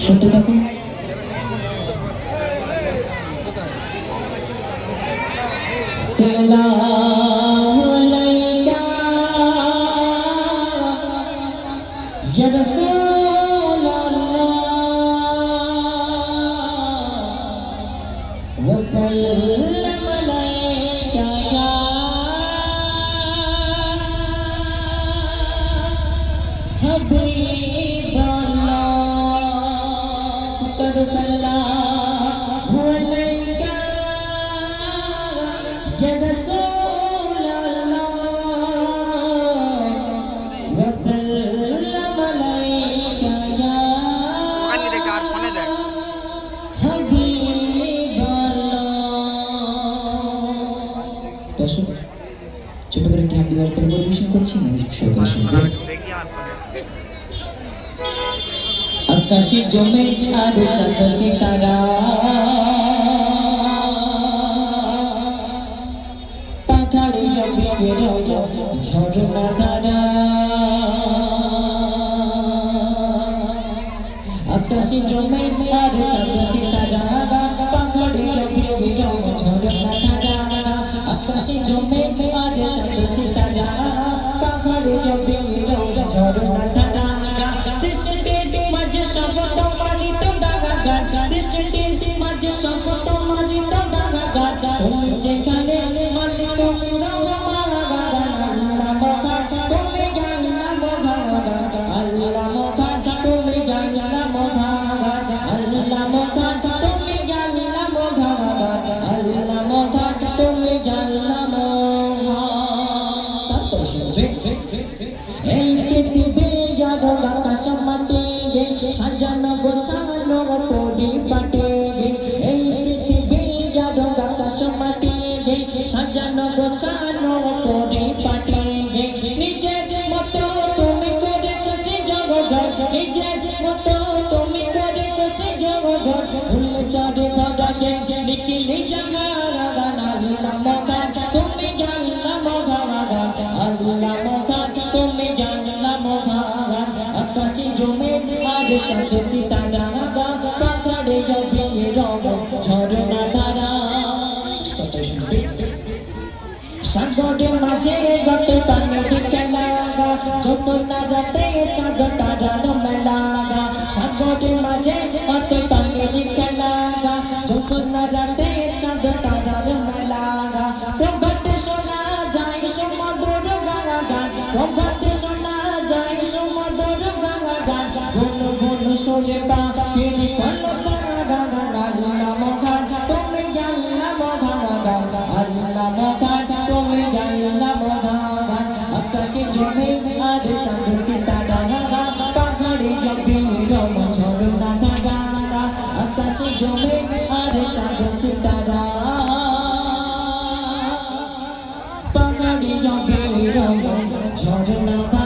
শুনতে থাকুন। সালামু আলাইকা ইয়া রাসূলুল্লাহ ওয়া সাল্লাম আলাইকা ইয়া হাবিবাল্লাহ কদ সাল্লাল্লাহু আলাইকা ইয়া রাসূলুল্লাহ ওয়া সাল্লাম আলাইকা ইয়া হাবিবাল্লাহ। দর্শক, ছোট করে একটি হামদি বার্তা পরিবেশন করছি, মনোযোগ সহকারে শুনবেন। আকাশে জমে আর চাঁদ সিতারা, পাখাড়ে ঝরনা ধারা। আকাশে জমে আর চাঁদ সিতারা, পাখাড়ে ঝরনা ধারা। আকাশে জমে আর চাঁদ সিতারা, পাখাড়ে ঝরনা ধারা। সৃষ্টির মাঝে সবটা মানিত দাগাগার, সৃষ্টির মাঝে সবটা মানিত দাগাগার। তুমি যেখানে মানে তুমি রহমান, আল্লাহ মহান তুমি জান্নাত মহান, আল্লাহ মহান তুমি জান্নাত মহান, আল্লাহ মহান তুমি জান্নাত মহান, আল্লাহ মহান তুমি জান্নাত মহান। তারপর শুনবে এই পৃথিবী যারো আকাশ মাটি সাজানো গোছানো পরিপাটি। এই পৃথিবী যারো আকাশ মাটি সাজানো গোছানো পরিপাটি। নিজের মতো তুমি করেছো জগৎ, নিজের মতো তুমি করেছো জগৎ। ফুল চড়ে বাগানে নিখিলি জাহান, আল্লাহ মহান তুমি জান্নাত মহান, আল্লাহ মহান তুমি জান্নাত মহান। আকাশে জমে আর চাঁদ সিতারা, পাখাড়ে ঝরনা ধারা। সাগরের মাঝে গত পানির খেলা, জ্যোৎস্না রাতে চাঁদ তারার মেলা। সাগরের মাঝে গত পানির খেলা, জ্যোৎস্না রাতে চাঁদ তারার মেলা। প্রভাতে শোনা যায় সুমধুর গান, প্রভাতে শোনা যায় সুমধুর গান। গুন গুন সরে পাখির কলতারা, আল্লাহ মহান তুমি জান্নাত মহান, আল্লাহ মহান তুমি জান্নাত মহান। আকাশে জমে আর চাঁদ সিতারা, পাখাড়ে ঝরনা ধারা। আকাশে জমে আর চাঁদ সিতারা, পাখাড়ে ঝরনা ধারা।